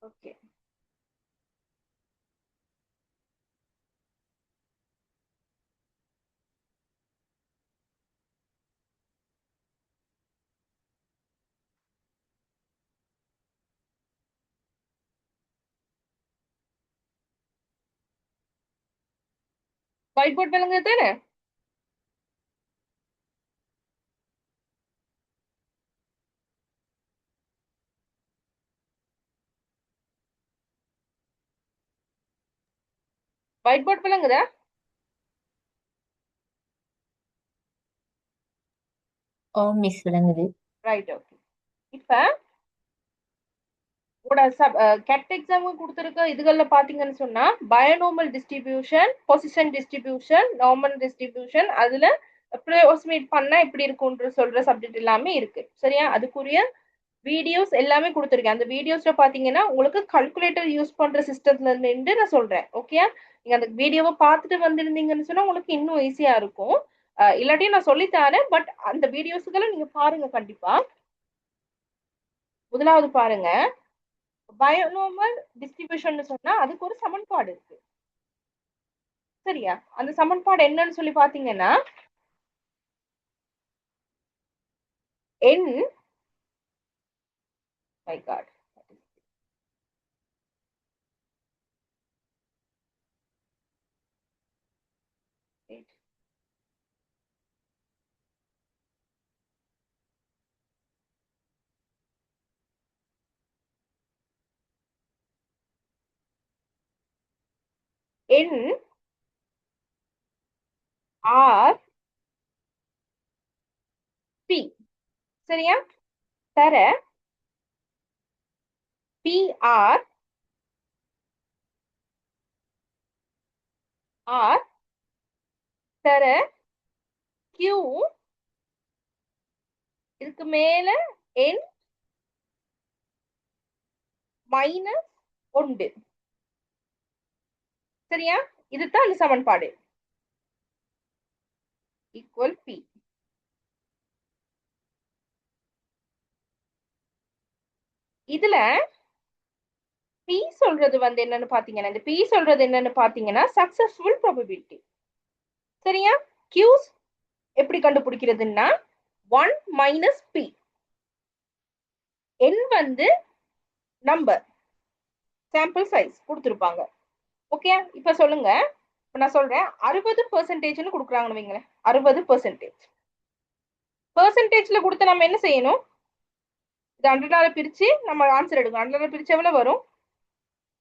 Okay. White board விளங்குது தானே? White board விளங்குதா? ஓ மிஸ் விளங்குது. Right, okay. இப்ப கெட் எக்ஸாம் கொடுத்துருக்க இதுகள்ல பாத்தீங்கன்னு சொன்னா binomial distribution, Poisson distribution, normal distribution, அதுல அப்ராக்ஸிமேட் பண்ணா எப்படி இருக்கும்ன்ற சொல்ற சப்ஜெக்ட் எல்லாமே இருக்கு. சரியா? அதுக்குரிய வீடியோஸ் எல்லாமே கொடுத்துருக்கேன். அந்த வீடியோஸ்ல பாத்தீங்கன்னா உங்களுக்கு கல்குலேட்டர் யூஸ் பண்ற சிஸ்டத்துல இருந்து நான் சொல்றேன். ஓகே, நீங்க அந்த வீடியோவை பார்த்துட்டு வந்திருந்தீங்கன்னு சொன்னா உங்களுக்கு இன்னும் ஈஸியா இருக்கும். இல்லாட்டியும் நான் சொல்லித்தரேன், பட் அந்த வீடியோஸ்களை நீங்க பாருங்க கண்டிப்பா. முதலாவது பாருங்க, பயோநார்மல் டிஸ்ட்ரிபியூஷன் சொன்னா அதுக்கு ஒரு சமன்பாடு இருக்கு. சரியா? அந்த சமன்பாடு என்னன்னு சொல்லி பாத்தீங்கன்னா n, my god, n r p. சரியா? தர pr r தர q, இதுக்கு மேல n மைனஸ் 1. சரியா? இதுதான் அந்த சமன்பாடு. Equal p. இதுல p சொல்றது வந்து என்னன்னு பாத்தீங்கன்னா, இந்த p சொல்றது என்னன்னு பாத்தீங்கன்னா சக்சஸ்ஃபுல் ப்ராபபிலிட்டி. சரியா? q's எப்படி கண்டுபிடிக்கிறதுன்னா 1 மைனஸ் p. n வந்து நம்பர், சாம்பிள் சைஸ் கொடுத்துருப்பாங்க. ஓகே, இப்ப சொல்லுங்க. இப்ப நான் சொல்றேன் 60% கொடுக்குறாங்கன்னு வைங்களேன். 60% பெர்சன்டேஜ்ல கொடுத்து நம்ம என்ன செய்யணும்? இது 100 பிரிச்சு நம்ம ஆன்சர் எடுக்கணும். 100 பிரிச்சு எவ்வளவு வரும்?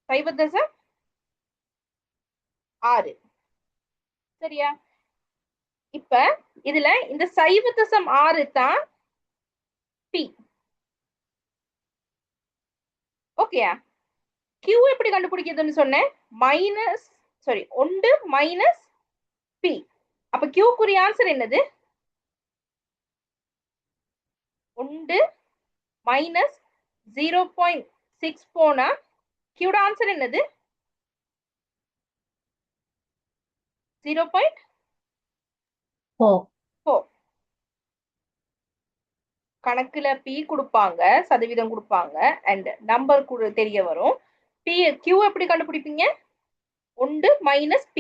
0.6. சரியா? இப்ப இதுல இந்த 0.6 தான் p. ஓகேயா? q எப்படி கண்டுபிடிக்கிறதுன்னு சொன்னேன், மைனஸ் சாரி 1 மைனஸ் p. அப்ப q குறிய ஆன்சர் என்னது? 1 மைனஸ் 0.6 போனா q ஆன்சர் என்னது? 0.4. கணக்குல p கொடுப்பாங்க, சதவீதம் கொடுப்பாங்க, அண்ட் நம்பர் தெரிய வரும். p q எப்படி கண்டுபிடிப்பீங்க? 1 மைனஸ் p,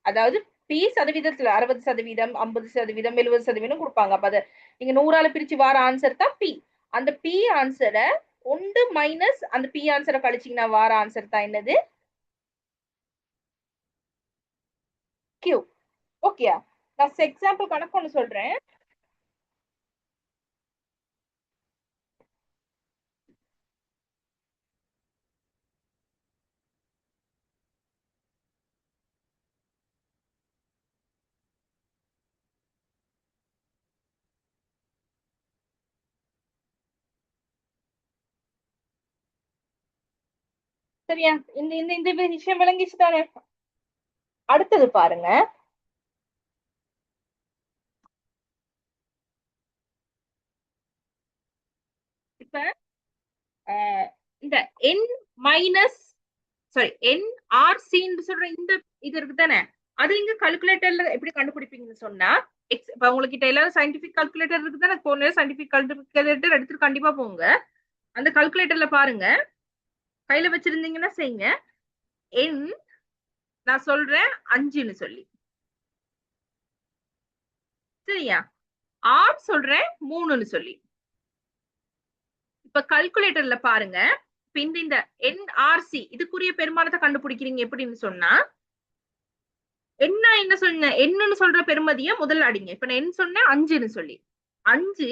அதாவது p சதவீதத்துல 60%, 50%, 70% கொடுப்பாங்க. அப்ப அதை நீங்க 100 பிரிச்சு வர ஆன்சர் தான் p. அந்த p ஆன்சரை 1 மைனஸ் அந்த p ஆன்சரை கழிச்சீங்கன்னா வர ஆன்சர் தான் என்னது? q. ஓகே, நான் எக்ஸாம்பிள் கணக்கு ஒன்று சொல்றேன். சரியா? இந்த இந்த இந்த விஷயம் விளங்கிச்சு தானே? அடுத்தது பாருங்க. இப்ப இந்த n மைனஸ் சாரி nrc சொல்ற இந்த இது இருக்கு தானே, அது இங்க கால்குலேட்டர்ல எப்படி கண்டுபிடிப்பீங்கன்னு சொன்னா, இப்ப உங்களுக்கு எல்லாரும் சயின்டிபிக் கால்குலேட்டர் இருக்கு தானே, போன சயின்டிபிக் கால்குலேட்டர் எடுத்துட்டு கண்டிப்பா போங்க. அந்த கால்குலேட்டர்ல பாருங்க, கையில வச்சிருந்தீங்கன்னா செய்யுங்க. எண் நான் சொல்றேன் 5ன்னு சொல்லி. சரியா? ஆர் சொல்றேன் 3ன்னு சொல்லி. இப்ப கால்குலேட்டர்ல பாருங்க. இப்ப இந்த என்ஆர்சி இதுக்குரிய பெருமானத்தை கண்டுபிடிக்கிறீங்க எப்படின்னு சொன்னா, என்ன சொன்ன என்னன்னு சொல்ற பெருமதிய முதல்ல அடிங்க. இப்ப நான் என்ன சொன்னேன் 5ன்னு சொல்லி. 5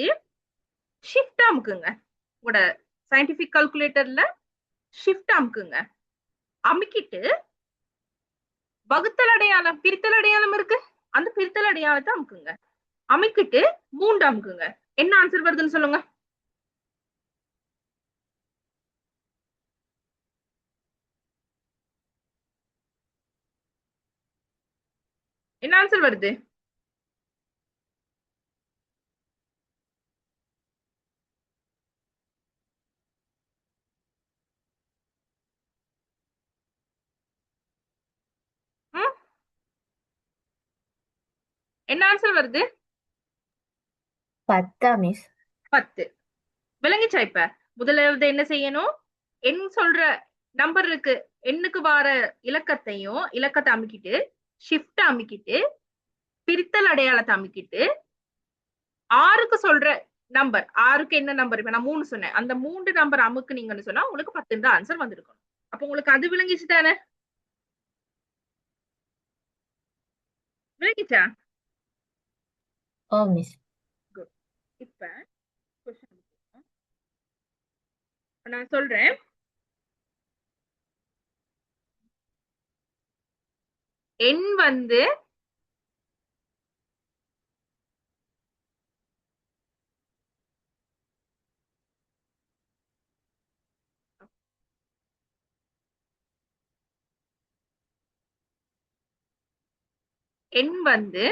ஷிஃப்ட் அமுக்குங்க. உங்களோட சயின்டிபிக் கால்குலேட்டர்ல ஷிஃப்ட் அமுக்குங்க. அமுக்கிட்டு வகுத்தல் அடையாளம் பிரித்தல் அடையாளம் இருக்கு, அந்த பிரித்தல் அடையாளத்தை அமுக்குங்க. அமுக்கிட்டு 3 அமுக்குங்க. என்ன ஆன்சர் வருதுன்னு சொல்லுங்க. என்ன ஆன்சர் வருது? ம்? என்ன ஆன்சர் வருது? 10 மிஸ். 10. விளங்கிச்சா? இப்ப முதல்ல என்ன செய்யணும், எண் சொல்ற நம்பர் இருக்கு, எண்ணுக்கு வார இலக்கத்தை அமுக்கிட்டு ஷிஃப்ட் அமுக்கிட்டு பிரித்தல் அடையாளத்தை அமுக்கிட்டு ஆறுக்கு சொல்ற நம்பர், ஆறுக்கு என்ன நம்பர், இப்ப நான் 3 சொன்னேன், அந்த 3 நம்பர் அமுக்குனீங்கன்னு சொன்னா உங்களுக்கு 10 ஆன்சர் வந்திருக்கும். அப்ப உங்களுக்கு அது விளங்கிச்சு தானே? விளங்கிச்சா? ஓ மிஸ். குட். இப்ப question நான் சொல்றேன். எண் வந்து எண் வந்து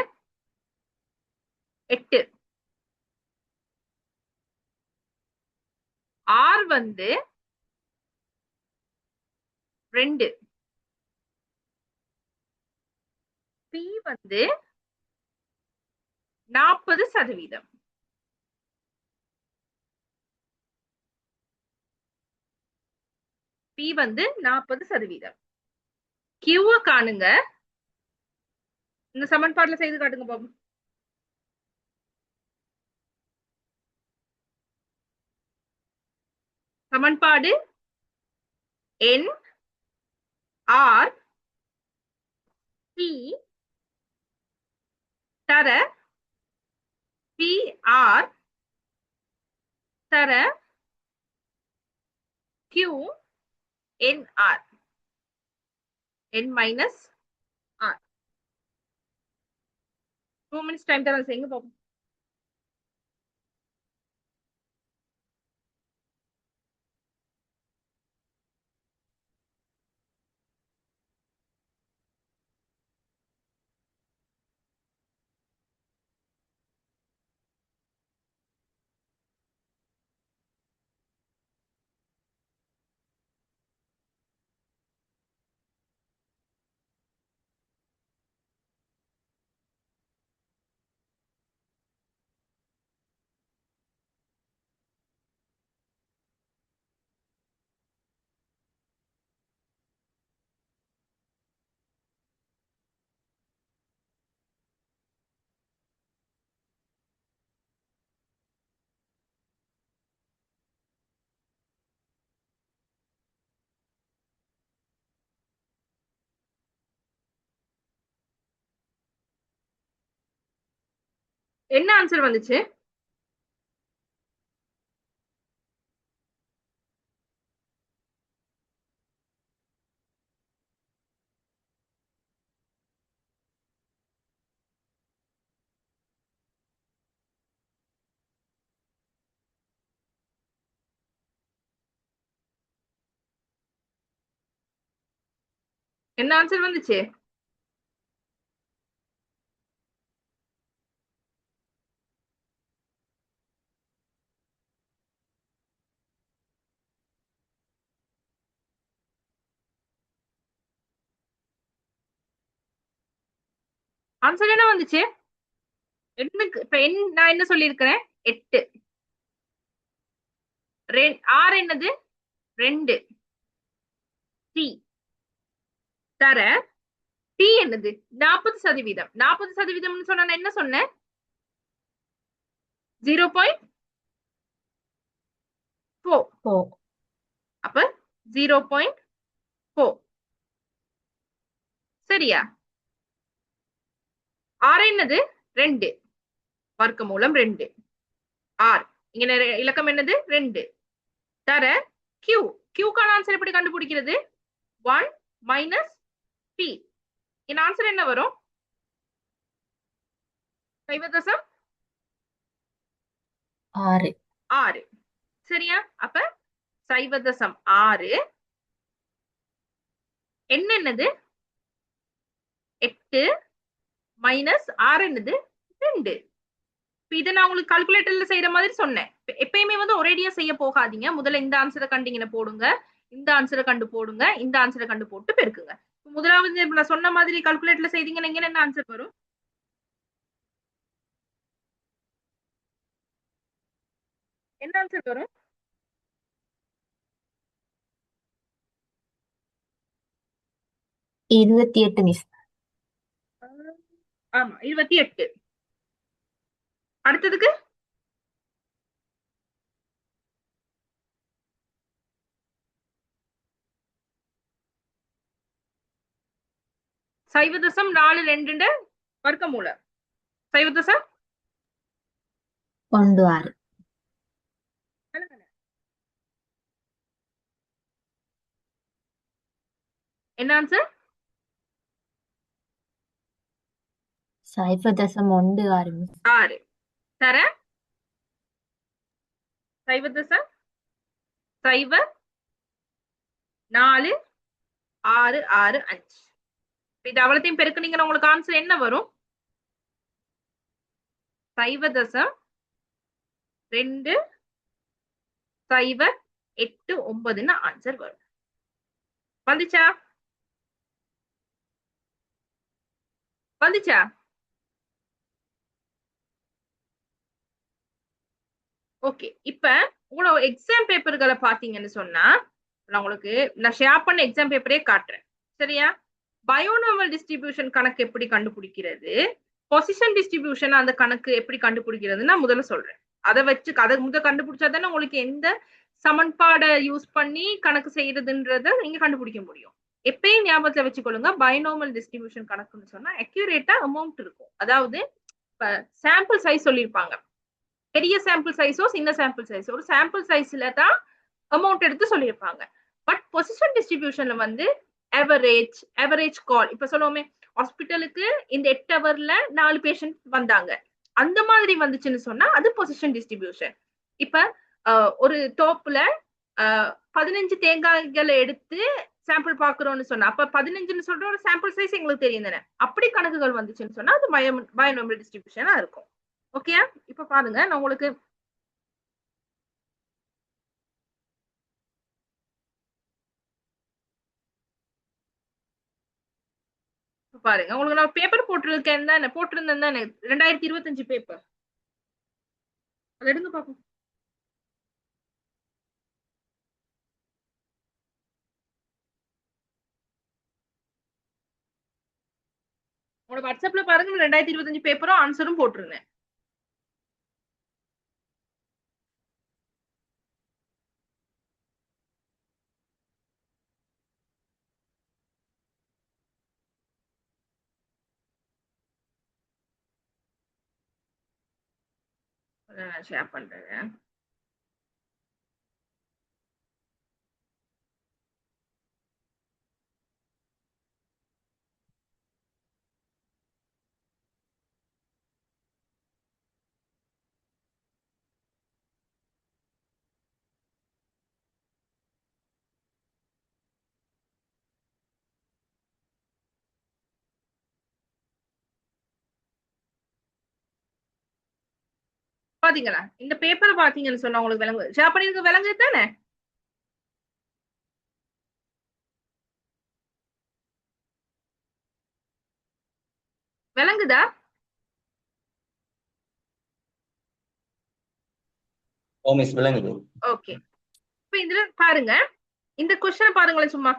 8, ஆர் வந்து 2, பி வந்து 40%, பி வந்து 40%. கியூவை காணுங்க. இந்த சமன்பாடுல செய்து காட்டுங்க பாப்போம். சமன்பாடு என் ஆர் சி தர பி ஆர் தர Q N R N minus R. 2 minutes time தர செய்யுங்க பாப்போம். என்ன ஆன்சர் வந்துச்சு? என்ன ஆன்சர் வந்துச்சு? ஆன்சர் என்ன வந்துச்சு? எண்ணுக்கு இப்ப நான் என்ன சொல்லியிருக்கிறேன்? 8. 6 என்னது? 2. டி தர டி என்னது 40%. 40% சொன்னா நான் என்ன சொன்னேன்? 0.4. 4. அப்ப 0.4 சரியா? ஆர் என்னது 2 வர்க்கமூலம் 2 ஆர் இங்க இலக்கம் என்னது 2 தர கியூ கியூக்கான ஆன்சர் எப்படி கண்டுபிடிக்கிறது? 1 மைனஸ் பி. இந்த ஆன்சர் என்ன வரும்? 0.6 6. சரியா? அப்ப 0.6 என்னது 8 மைனஸ் 6 என்னது 2. இதை நான் உங்களுக்கு கால்குலேட்டர்ல செய்யற மாதிரி சொன்னேன். எப்பயுமே வந்து ஒரேடியா செய்ய போகாதீங்க. முதல்ல இந்த ஆன்சரை கண்டிங்கன்னு போடுங்க, இந்த ஆன்சரை கண்டு போடுங்க, இந்த ஆன்சரை கண்டு போட்டு பெருக்குங்க. முதலாவது நான் சொன்ன மாதிரி கால்குலேட்டர்ல செய்தீங்கன்னா இங்க என்ன ஆன்சர் வரும்? என்ன ஆன்சர் வரும்? 28 மிஸ். ஆமா 28. அடுத்ததுக்கு சைவ தசம் 4.2 வர்க்கமூலம் சைவ தசம் 16. என்ன ஆன்சர்? 0.16 மிஸ். 6 தர சைவ தசம் 0.4665. இது அவ்வளத்தையும் பெருக்குனீங்கன்னா உங்களுக்கு ஆன்சர் என்ன வரும்? 0.2089 ஆன்சர் வரும். வந்துச்சா? வந்துச்சா? ஓகே. இப்ப உங்களோட எக்ஸாம் பேப்பர்களை பாத்தீங்கன்னு சொன்னா நான் ஷேர் பண்ண எக்ஸாம் பேப்பரே காட்டுறேன். சரியா? பயோனாமல் டிஸ்ட்ரிபியூஷன் கணக்கு எப்படி கண்டுபிடிக்கிறது, பொசிஷன் டிஸ்ட்ரிபியூஷன் அந்த கணக்கு எப்படி கண்டுபிடிக்கிறதுன்னு நான் முதல்ல சொல்றேன். அதை வச்சு அதை முதல் கண்டுபிடிச்சாதானே உங்களுக்கு எந்த சமன்பாடை யூஸ் பண்ணி கணக்கு செய்யறதுன்றத நீங்க கண்டுபிடிக்க முடியும். எப்பயும் ஞாபகத்துல வச்சுக்கொள்ளுங்க, பைனோமல் டிஸ்ட்ரிபியூஷன் கணக்குன்னு சொன்னா அக்யூரேட்டா அமௌண்ட் இருக்கும். அதாவது சாம்பிள் சைஸ் சொல்லியிருப்பாங்க, பெரிய சாம்பிள் சைஸோ சின்ன சாம்பிள் சைஸோ, ஒரு சாம்பிள் சைஸ்ல தான் அமௌண்ட் எடுத்து சொல்லியிருப்பாங்க. பட் பொசிஷன் டிஸ்ட்ரிபியூஷன்ல வந்து அவரேஜ் கால் இப்ப சொல்லுவோமே, ஹாஸ்பிட்டலுக்கு இந்த 8 ஹவர்ல 4 பேஷண்ட் வந்தாங்க, அந்த மாதிரி வந்துச்சுன்னு சொன்னா அது பொசிஷன் டிஸ்ட்ரிபியூஷன். இப்ப ஒரு தோப்புல 15 தேங்காய்களை எடுத்து சாம்பிள் பாக்குறோம்னு சொன்னா அப்ப 15ன்னு சொல்ற ஒரு சாம்பிள் சைஸ் எங்களுக்கு தெரியும் தானே. அப்படி கணக்குகள் வந்துச்சுன்னு சொன்னா அது பயோனாமல் டிஸ்ட்ரிபியூஷனா இருக்கும். ஓகே, இப்ப பாருங்க நான் உங்களுக்கு பாருங்க, உங்களுக்கு நான் பேப்பர் போட்டிருக்கேன் தானே, போட்டிருந்தேன் தானே 2025 பேப்பர். அதை எடுங்க பாப்போம். உங்களோட வாட்ஸ்அப்ல பாருங்க, 2025 பேப்பரும் ஆன்சரும் போட்டிருந்தேன். நான் ஷேர் பண்றேன். பாத்தீங்களா? இந்த பேப்பர் பாத்தீங்கன்னு சொன்னா உங்களுக்கு விளங்குது. ஷேர் பண்ணிருக்க விளங்குது தானே? விளங்குதா? ஓ மிஸ் விளங்குது. ஓகே, இப்ப இதுல பாருங்க, இந்த கொஸ்டின் பாருங்களேன் சும்மா.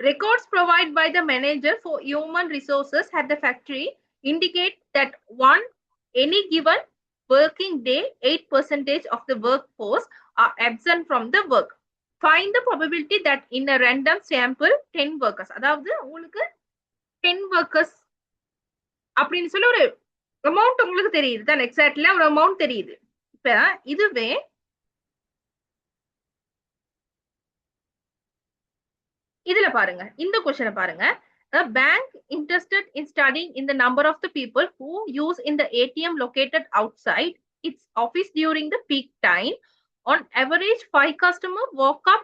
Records provided by the manager for human resources at the factory indicate that one any given working day 8% of the workforce are absent from the work. Find the probability that in a random sample 10 workers, அதாவது உங்களுக்கு 10 workers அப்படின்னு சொல்லி ஒரு amount உங்களுக்கு தெரியுது தான், exactly ஒரு amount தெரியுது. இப்ப இதுவே இதுல பாருங்க, இந்த கொஸ்டினை பாருங்க. A bank interested in studying in the number of the people who use in the ATM located outside its office during the peak time. On average, 5 customers walk up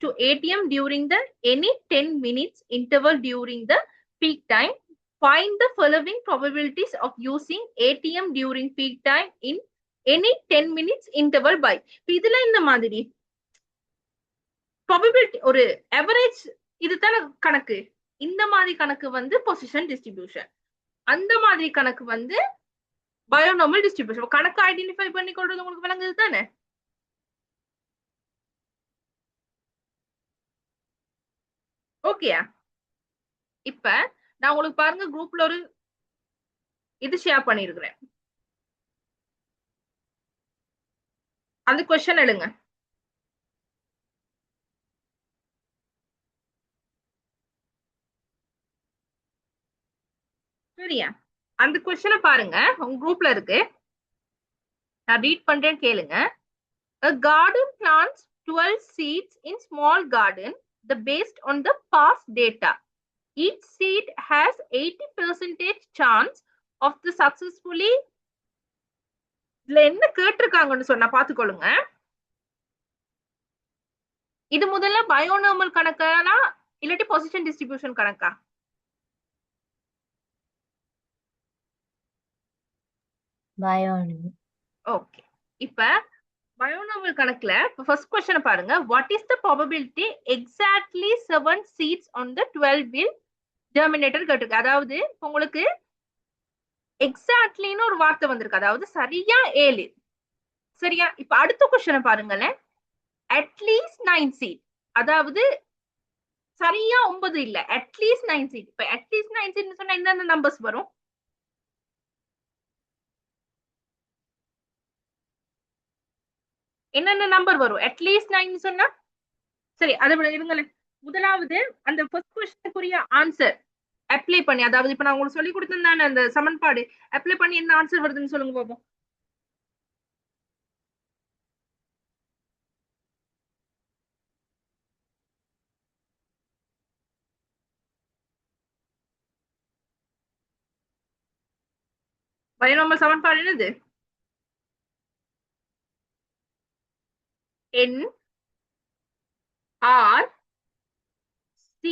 to ATM during the any 10 minutes interval during the peak time. Find the following probabilities of using ATM during peak time in any 10 minutes interval by. இதுல இந்த மாதிரி probability ஒரு average இதுதான கணக்கு. இந்த மாதிரி கணக்கு வந்து பொசிஷன் டிஸ்ட்ரிபியூஷன், அந்த மாதிரி கணக்கு வந்து பயோனார்மல் டிஸ்ட்ரிபியூஷன். கணக்கு ஐடென்டிஃபை பண்ணி கொள்றது உங்களுக்கு விளங்குது தானே? ஓகேயா? இப்ப நான் உங்களுக்கு பாருங்க குரூப்ல ஒரு இது ஷேர் பண்ணிருக்கிறேன், அந்த கொஸ்டின் எடுங்க. சரியா? அந்த கொஸ்டினை பாருங்க, உங்க குரூப்ல இருக்கு, நான் ரீட் பண்றேன் கேளுங்க. A garden plants 12 seeds in small garden the based on the past data. Each seed has 80% chance of the successfully. இதுல என்ன கேட்டிருக்காங்கன்னு சொன்னா பாத்துக்கொள்ளுங்க. இது முதல்ல பயோனார்மல் கணக்கானா இல்லாட்டி பொசிஷன் டிஸ்ட்ரிபியூஷன் கணக்கா? பயோனார்மல். ஓகே, இப்ப பயோனார்மல் கணக்குல ஃபர்ஸ்ட் क्वेश्चन பாருங்க. What is the probability exactly 7 seeds on the 12 will germinate கேட்டிருக்கு. அதாவது உங்களுக்கு எக்ஸாக்ட்லின்னு ஒரு வார்த்தை வந்திருக்கு, அதாவது சரியா 7. சரியா? இப்ப அடுத்த क्वेश्चन பாருங்களேன். அட்லீஸ்ட் 9 சீட், அதாவது சரியா 9 இல்ல, அட்லீஸ்ட் 9 சீட். இப்ப அட்லீஸ்ட் 9 சீட்னு சொன்னா என்னென்ன நம்பர்ஸ் வரும்? என்னென்ன நம்பர் வரும் அட்லீஸ்ட் 9 சொன்னா? சரி, அதை விட இருங்களேன். முதலாவது அந்த ஃபர்ஸ்ட் क्वेश्चनக்குரிய ஆன்சர் அப்ளை பண்ணி, அதாவது இப்ப நான் உங்களுக்கு சொல்லி கொடுத்திருந்தேன் அந்த சமன்பாடு, அப்ளை பண்ணி என்ன ஆன்சர் வருதுன்னு சொல்லுங்க பாப்போம். பைனார்மல் சமன்பாடு என்னது? n r c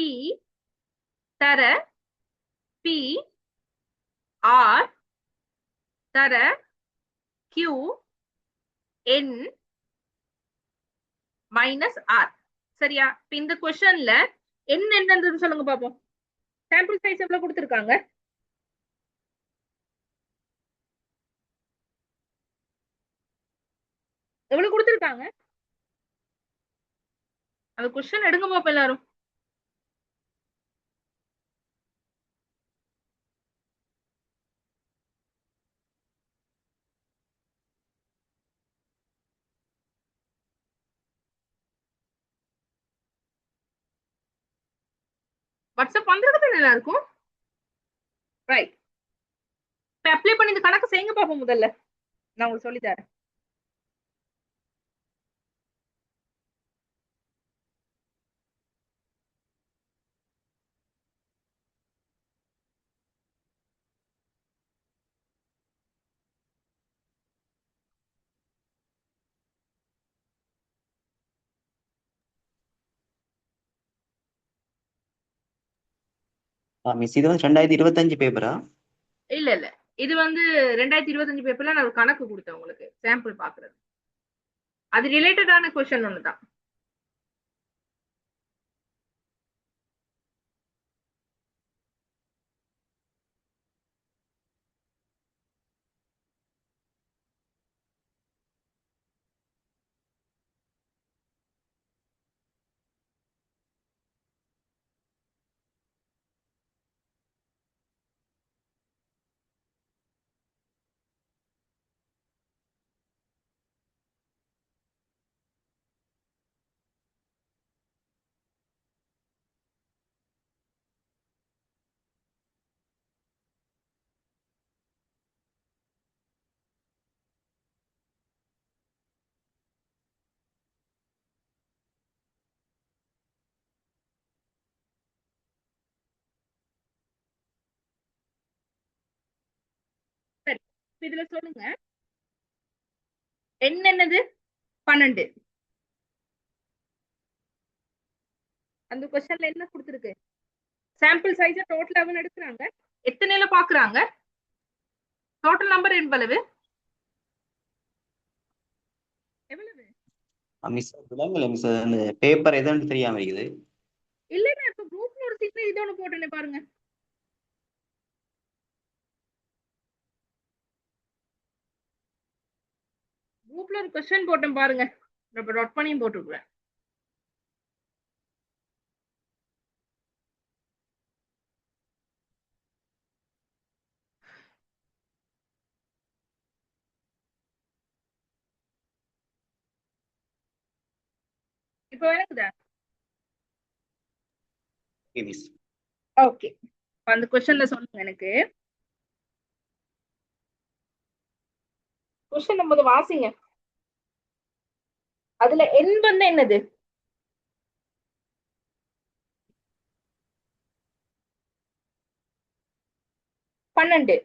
தர p r தர q n மைனஸ் r. சரியா? இப்ப இந்த क्वेश्चनல n என்னன்னு சொல்லுங்க பாப்போம். சாம்பிள் சைஸ் எவ்வளவு கொடுத்திருக்காங்க? எவ்வளவு கொடுத்திருக்காங்க? அந்த क्वेश्चन எடுங்க பாப்போம் எல்லாரும். வாட்ஸ்அப் பண்றது நல்லா இருக்கும். ரைட், இப்ப அப்ளை பண்ணி இந்த கணக்கு செய்யுங்க பாப்போம். முதல்ல நான் உங்களுக்கு சொல்லி தரேன். மிஸ் இது வந்து 2025 பேப்பரா? இல்ல இல்ல, இது வந்து 2025 பேப்பர்ல நான் ஒரு கணக்கு கொடுத்தேன் உங்களுக்கு சாம்பிள் பாக்குறது. அது ரிலேட்டடான क्वेश्चन ஒண்ணுதான். இதுல சொல்லுங்க என்னது 12. அந்த கொஸ்டின்ல என்ன கொடுத்துருக்கு? சாம்பிள் சைஸ் டோட்டல் எவ்வளவு எடுக்கிறாங்க, எத்தனைல பாக்குறாங்க, டோட்டல் நம்பர் எவ்வளவு எவ்வளவு? மிஸ் விளங்கல மிஸ். அந்த பேப்பர் எதுன்னு தெரியாம இருக்குது. இல்ல நான் இப்ப குரூப்ல ஒரு சீட்ல இது ஒண்ணு போட்டேனே பாருங்க. குரூப்ல ஒரு கொஸ்டின் போட்டேன் பாருங்க, இப்ப நோட் பண்ணியும் போட்டுருக்கேன். இப்ப விளக்குதா? மிஸ் ஓகே, அந்த கொஸ்டின்ல சொல்லுங்க எனக்கு. கொஸ்டின் நம்ம வாசிங்க. அதுல எண் வந்து என்னது? பன்னெண்டு.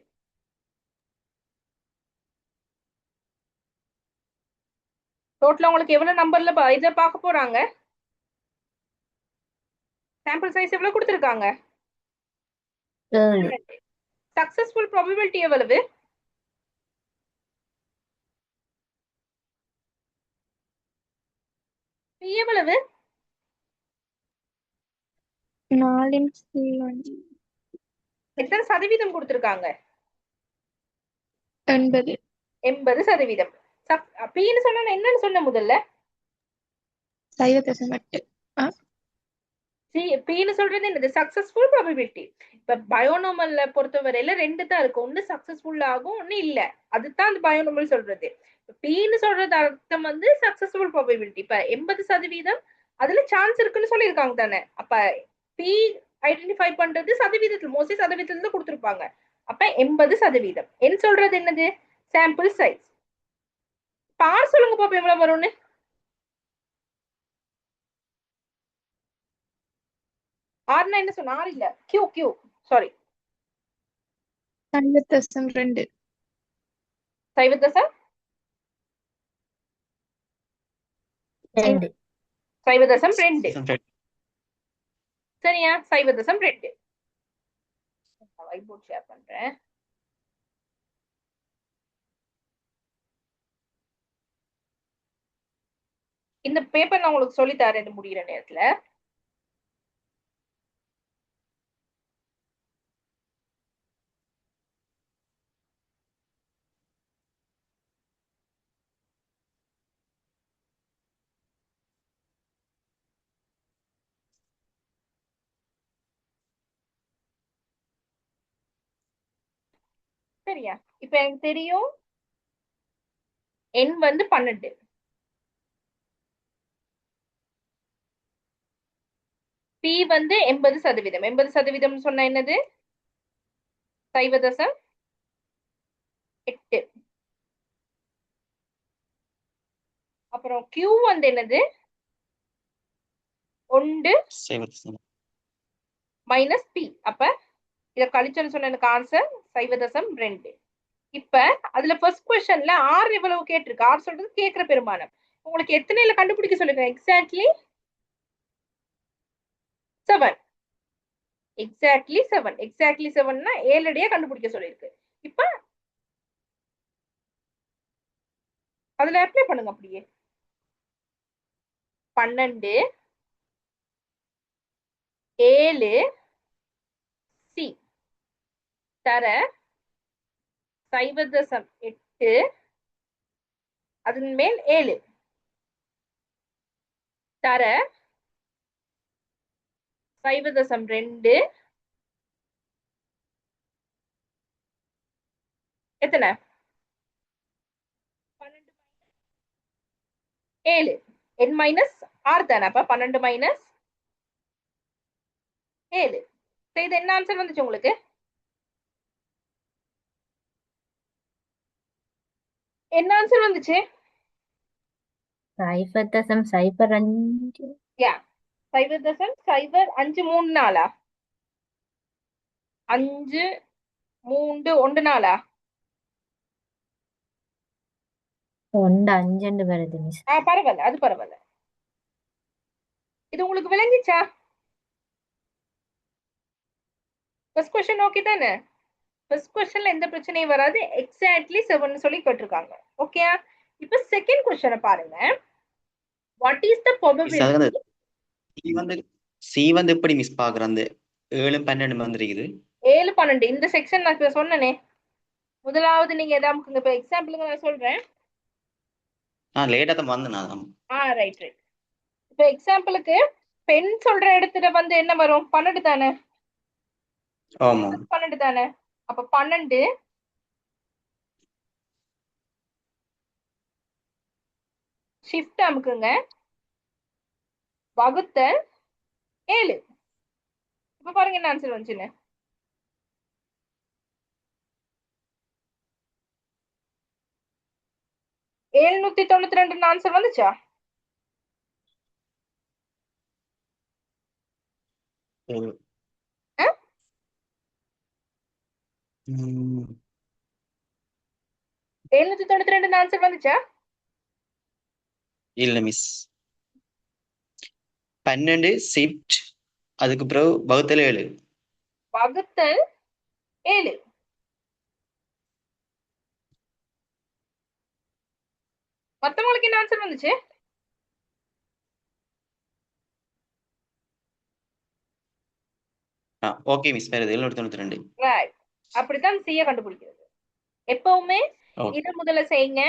டோட்டலா உங்களுக்கு எவ்வளவு நம்பர்ல இத பார்க்க போறாங்க? சாம்பிள் சைஸ் எவ்வளவு கொடுத்திருக்காங்க? 7. சக்சஸ்ஃபுல் ப்ராபபிலிட்டி எவ்வளவு? எவ்வளவு? 4/5. எத்தனை சதவீதம் கொடுத்திருக்காங்க? 80. 80%. பின்னு சொன்ன என்னன்னு சொன்ன முதல்ல? 0.8. பின்னு சொல்றது என்னது? Successful probability. இப்ப பயோனோமல்ல பொறுத்தவரையில ரெண்டு தான் இருக்கு, ஒண்ணு சக்சஸ்ஃபுல் ஆகும், ஒண்ணு இல்ல. அதுதான் அந்த பயோனோமல் சொல்றது. பின்னு சொல்றது அர்த்தம் வந்து சக்சஸ்ஃபுல் ப்ராபபிலிட்டி. இப்ப 80% அதுல சான்ஸ் இருக்குன்னு சொல்லியிருக்காங்க தானே. அப்ப பி ஐடென்டிஃபை பண்றது சதவீதத்தில், மோஸ்ட்லி சதவீதத்துல தான் கொடுத்திருப்பாங்க. அப்ப 80%. என்ன சொல்றது என்னது? Sample size. பார் சொல்லுங்க பாப்போம் எவ்வளவு வரும்னு. ஆர்னா என்ன சொன்ன? ஆர் இல்ல, கியூ கியூ சாரி. 0.2. 0.2. 0.2. சரியா? 0.2. ஒயிட் போர்ட் ஷேர் பண்றேன். இந்த பேப்பர் நான் உங்களுக்கு சொல்லி தரேன் முடிகிற நேரத்துல. சரியா? இப்ப எனக்கு தெரியும் எண் வந்து 12. பி வந்து 80%. 80% சொன்ன என்னது? 0.8. அப்புறம் Q வந்து என்னது? 1 மைனஸ் பி. அப்ப இத கழிச்சல் சொன்ன எனக்கு ஆன்சர் 0.2. இப்ப அதுல ஃபர்ஸ்ட் क्वेश्चनல ஆர் எவ்வளவு கேட்டிருக்கு? ஆர் சொல்றது கேக்குற பெருமானம். உங்களுக்கு எத்தனைல கண்டுபிடிக்க சொல்லிருக்கேன்? எக்ஸாக்ட்லி 7. எக்ஸாக்ட்லி 7. எக்ஸாக்ட்லி 7னா 7 அடியா கண்டுபிடிக்க சொல்லிருக்கு. இப்ப அதுல அப்ளை பண்ணுங்க அப்படியே. 12 7 சி தர 0.8 அதன் மேல் 7 தர 0.2 எத்தனை? 7. n மைனஸ் ஆர் தானே. அப்ப 12 மைனஸ் 7. இது என்ன ஆன்சர் வந்துச்சு உங்களுக்கு? என்ன ஆன்சர் வந்துச்சு? 0.05. யா 0.0534 5 3 1 4 ஒன்று அஞ்சுண்டு வருது மிஸ். பரவாயில்ல, அது பரவாயில்ல. இது உங்களுக்கு விளங்கிச்சா? ஃபர்ஸ்ட் கொஸ்டின் ஓகே தானே? ஃபர்ஸ்ட் கொஸ்டின்ல எந்த பிரச்சனையும் வராது. எக்ஸாக்ட்லி 7 சொல்லி கேட்டிருக்காங்க. ஓகே. இப்போ செகண்ட் கொஸ்டினை பாருங்க. What is the miss probability? அது சி வந்து எப்படி மிஸ் பாக்குற அந்த 7 12 வந்திருக்குது 7 12 இந்த செக்ஷன் நான் இப்ப சொன்னனே. முதலாவது நீங்க எதாமுக்குங்க. இப்ப எக்ஸாம்பிளுக்கு நான் சொல்றேன். நான் லேட்டா தான் வந்தேன் நான். ரைட். இப்ப எக்ஸாம்பிளுக்கு பெண் சொல்ற இடத்துல வந்து என்ன வரும்? 12 தானே? ஆமா 12 தானே? அப்ப 12 ஷிஃப்ட் அமுக்குங்க, வகுத்தல் 7. இப்ப பாருங்க என்ன ஆன்சர் வந்துச்சுன்னு. 792 ஆன்சர் வந்துச்சா? ஆ? 792 ஆன்சர் வந்துச்சா? இல்ல மிஸ் 12 ஷிஃப்ட் அதுக்கு பிறகு வகுத்தல் 7 வகுத்தல் 7. மத்தவங்களுக்கு என்ன ஆன்சர் வந்துச்சு? ஓகே மிஸ் வேற 792 ரைட். அப்படித்தான் சிய கண்டுபிடிக்கிறது. எப்பவுமே ஓகே இத முதல்ல செய்யுங்க,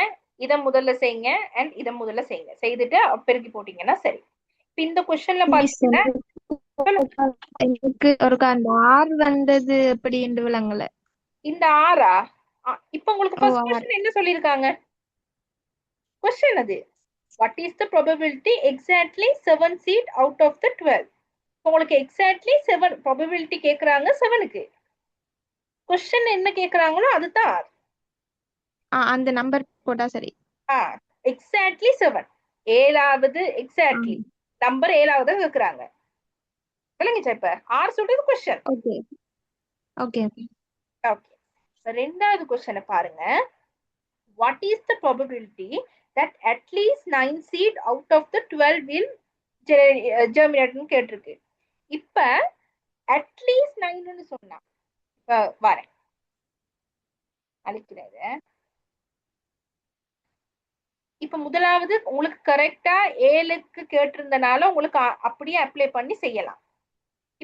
இத முதல்ல செய்யுங்க, அண்ட் இத முதல்ல செய்யுங்க. செய்துட்டு பெருக்கி போட்டீங்கன்னா சரி. இப்ப இந்த கொஸ்டின்ல மிஸ் பாத்தீங்கன்னா எனக்கு ஒருக்கா அந்த ஆர் வந்தது அப்படின்னு விளங்கல. இந்த ஆறா? இப்ப உங்களுக்கு ஓ ஃபர்ஸ்ட் ஆர். கொஸ்டின் என்ன சொல்லிருக்காங்க? கொஸ்டின் அது what is the probability exactly 7 seat out of the 12? உங்களுக்கு எக்ஸாக்ட்லி 7 ப்ராபபிலிட்டி கேக்குறாங்க 7க்கு. கொஸ்டின் என்ன கேக்குறாங்களோ அதுதான். அந்த நம்பர் போட்டா சரி. எக்ஸாக்ட்லி 7 ஏழாவது எக்ஸாக்ட்லி நம்பர் 7வது கேக்குறாங்க. விளங்குச்சா? இப்ப ஆர் சொல்றது question. Okay okay okay. Okay. ரெண்டாவது கொஸ்டினை பாருங்க. what is the probability that at least 9 seed out of the 12 will germinate னு கேட்டிருக்கு. இப்ப அட்லீஸ்ட் 9ன்னு சொன்னா வரேன் அழிக்கிறேன். இப்ப முதலாவது உங்களுக்கு கரெக்டா 7க்கு கேட்டிருந்தனால உங்களுக்கு அப்படியே அப்ளை பண்ணி செய்யலாம்.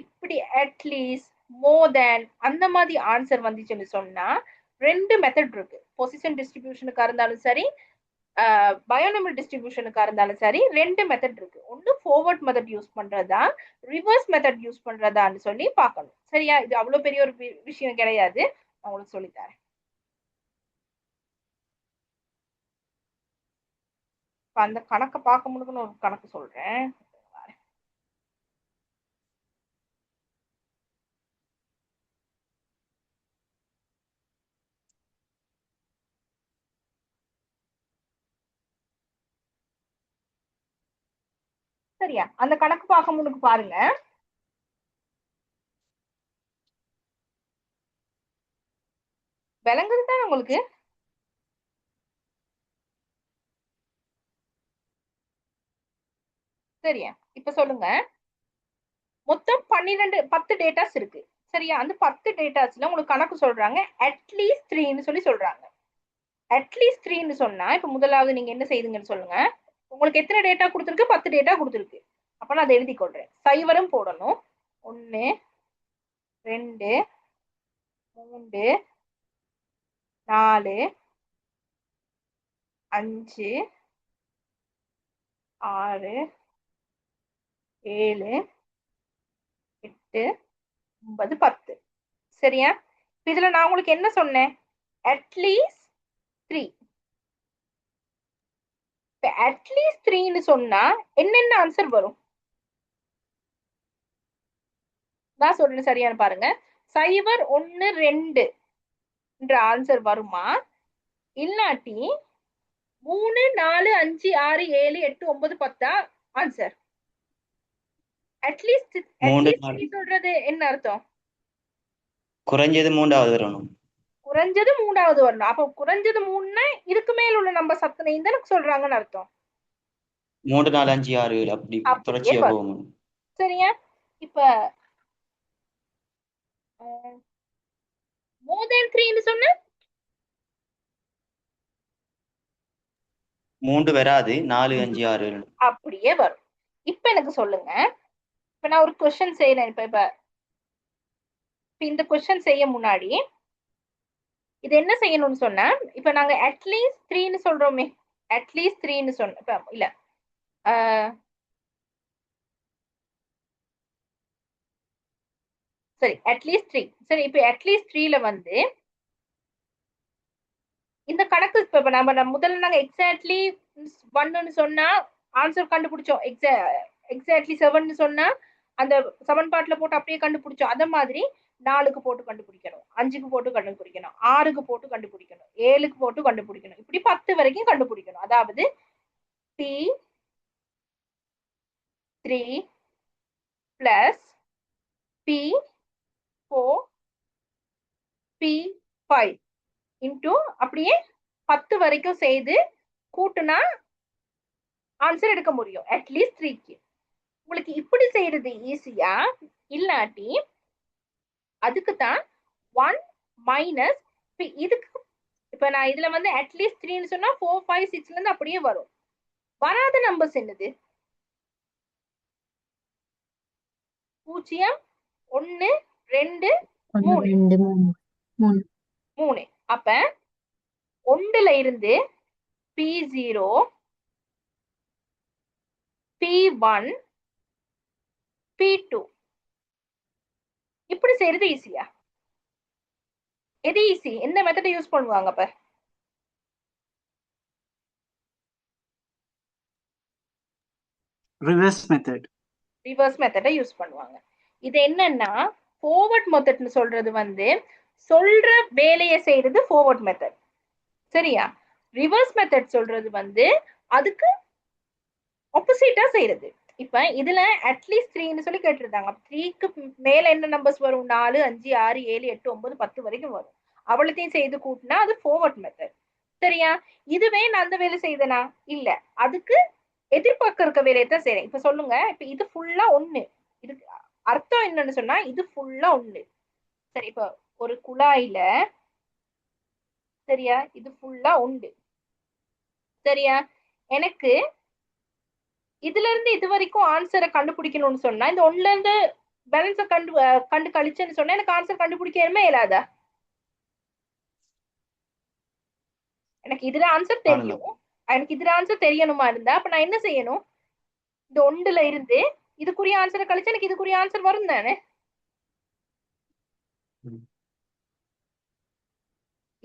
இப்படி அட்லீஸ்ட் மோர் தேன் அந்த மாதிரி ஆன்சர் வந்துச்சுன்னு சொன்னா 2 மெத்தட் இருக்கு. பொசிஷன் டிஸ்ட்ரிபியூஷனுக்கா இருந்தாலும் சரி, பயோனமல் டிஸ்ட்ரிபியூஷனுக்கா இருந்தாலும் சரி, 2 மெத்தட் இருக்கு. ஒன்னு ஃபார்வர்ட் மெத்தட் யூஸ் பண்றதா, ரிவர்ஸ் மெத்தட் யூஸ் பண்றதான்னு சொல்லி பார்க்கணும். சரியா? இது அவ்வளவு பெரிய ஒரு விஷயம் கிடையாது. நான் உங்களுக்கு சொல்லித்தரேன். அந்த கணக்கை பார்க்க முடியும்னு ஒரு கணக்கு சொல்றேன். சரியா? அந்த கணக்கு பார்க்க முடியும் பாருங்க. விளங்குது தான் உங்களுக்கு? சரியா? இப்ப சொல்லுங்க. மொத்தம் 10 டேட்டாஸ் இருக்கு. சரியா? அந்த 10 டேட்டாஸ்ல உங்களுக்கு கணக்கு சொல்றாங்க அட்லீஸ்ட் 3ன்னு சொல்லி சொல்றாங்க. அட்லீஸ்ட் 3ன்னு சொன்னா இப்ப முதலாவது நீங்க என்ன செய்யுங்கன்னு சொல்லுங்க. உங்களுக்கு எத்தனை டேட்டா கொடுத்துருக்கு? 10 டேட்டா கொடுத்துருக்கு. அப்ப நான் அதை எழுதி கொள்றேன். சைவரும் போடணும். 1 2 3 4 5 6 7 8 9 10. சரியா? இதுல நான் உங்களுக்கு என்ன சொன்னேன்? அட்லீஸ்ட் 3. அட்லீஸ்ட் 3ன்னு சொன்னா என்னென்ன ஆன்சர் வரும்? நான் சொல்றேன் சரியான பாருங்க. 0 1 2 என்ற ஆன்சர் வருமா? இல்லாட்டி 3 4 5 6 7 8 9 10 ஆன்சர்? அட்லீஸ்ட் சொல்றது என்ன அர்த்தம்? குறைஞ்சது 3வது வரணும். குறைஞ்சது 3வது வரணும். அப்ப குறைஞ்சது 3ன்னா இதுக்கு மேல உள்ள நம்பர் அத்தனையும் தான் எனக்கு சொல்றாங்கன்னு அர்த்தம். 3 4 5 6 7 அப்படி அப்படியே தொடர்ச்சியா வரும். போகும். சரியா? இப்ப மோர் தென் 3ன்னு சொன்ன 3 வராது, 4 5 6 7. அப்படியே வரும். இப்ப எனக்கு சொல்லுங்க, இப்ப நான் ஒரு கொஸ்டின் செய்யறேன். இப்ப இந்த கொஸ்டின் செய்ய முன்னாடி இது என்ன செய்யணும்னு சொன்னா, இப்ப நாங்க அட்லீஸ்ட் 3ன்னு சொல்றோமே, அட்லீஸ்ட் 3ன்னு சொன்ன இப்ப இல்ல சரி அட்லீஸ்ட் 3. சரி இப்ப அட்லீஸ்ட் 3ல வந்து இந்த கணக்கு இப்ப நம்ம முதல்ல நாங்க எக்ஸாக்ட்லி 1ன்னு சொன்னா ஆன்சர் கண்டுபிடிச்சோம். எக்ஸாக்ட்லி 7ன்னு சொன்னா அந்த சமன்பாட்டுல போட்டு அப்படியே கண்டுபிடிச்சோம். அத மாதிரி 4க்கு போட்டு கண்டுபிடிக்கணும், 5க்கு போட்டு கண்டுபிடிக்கணும், 6க்கு போட்டு கண்டுபிடிக்கணும், 7க்கு போட்டு கண்டுபிடிக்கணும், இப்படி 10 வரைக்கும் கண்டுபிடிக்கணும். அதாவது P3 plus P4 P5 into அப்படியே 10 வரைக்கும் செய்து கூட்டுனா ஆன்சர் எடுக்க முடியும் அட்லீஸ்ட் 3க்கு. உங்களுக்கு இப்படி செய்யறது ஈஸியா இல்லாட்டி அதுக்கு தான் 1 மைனஸ் இதுக்கு இப்ப நான் இதுல வந்து அட்லீஸ்ட் 3ன்னு சொன்னா 4 5 6ல இருந்து அப்படியே வரும். வராத நம்பர்ஸ் என்னது? 0 1 2 3 3. அப்ப 1ல இருந்து P0 P1 P2 இப்படி செய்யறது ஈஸியா? எது ஈஸி? எந்த மெத்தடை யூஸ் பண்ணுவாங்க? அப்ப ரிவர்ஸ் மெத்தடை யூஸ் பண்ணுவாங்க. இது என்னன்னா ஃபார்வர்ட் மெத்தட்னு சொல்றது வந்து சொல்ற வேலையை செய்யறது ஃபார்வர்ட் மெத்தட். சரியா? ரிவர்ஸ் மெத்தட் சொல்றது வந்து அதுக்கு ஆப்போசிட்டா செய்யறது. இப்ப இதுல அட்லீஸ்ட் 3ன்னு சொல்லி கேட்டிருந்தாங்க. 3க்கு மேல என்ன நம்பர்ஸ் வரும்? 4 5 6 7 8 9 10 வரைக்கும் வரும். அவ்வளத்தையும் செய்து கூட்டினா அது ஃபார்வர்ட் மெத்தட். சரியா? இதுவே நான் அந்த வேலை செய்தனா? இல்ல, அதுக்கு எதிர்பார்க்க இருக்க வேலையை தான் செய்யறேன். இப்ப சொல்லுங்க, இப்ப இது ஃபுல்லா 1. இதுக்கு அர்த்தம் என்னன்னு சொன்னா இது ஃபுல்லா 1. சரி, இப்ப ஒரு குழாயில சரியா இது ஃபுல்லா 1. சரியா? எனக்கு இதுல இருந்து இது வரைக்கும் ஆன்சரை கண்டுபிடிக்கணும்னு சொன்னா இந்த 1ல இருந்து பேலன்ஸ கண்டு கழிச்சுன்னு சொன்னா எனக்கு ஆன்சர் கண்டுபிடிக்கவே இயலாதா? எனக்கு இதுல ஆன்சர் தெரியும், எனக்கு இதுல ஆன்சர் தெரியணுமா இருந்தா அப்ப நான் என்ன செய்யணும்? இந்த 1ல இருந்து இதுக்குரிய ஆன்சரை கழிச்சு எனக்கு இதுக்குரிய ஆன்சர் வரும் தானே?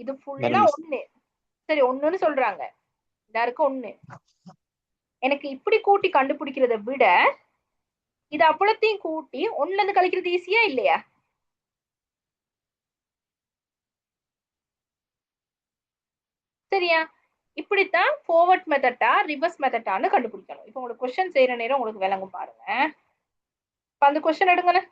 இது ஃபுல்லா 1. சரி 1ன்னு சொல்றாங்க, எல்லாருக்கும் 1. எனக்கு இப்படி கூட்டி கண்டுபிடிக்கிறத விட இது அவ்வளத்தையும் கூட்டி 1ல இருந்து கழிக்கிறது ஈஸியா இல்லையா? சரியா? இப்படித்தான் ஃபார்வர்ட் மெத்தட்டா ரிவர்ஸ் மெத்தட்டான்னு கண்டுபிடிக்கணும். இப்போ உங்களுக்கு கொஸ்டின் செய்யற நேரம் உங்களுக்கு விளங்கும் பாருங்க. இப்ப அந்த கொஸ்டின் எடுங்க.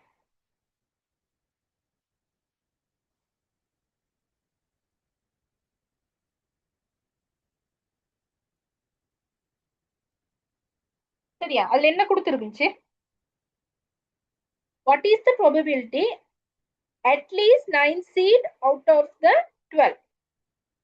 சரியா? அதுல என்ன கொடுத்துருந்துச்சு? What is the probability at least 9 seed out of the 12?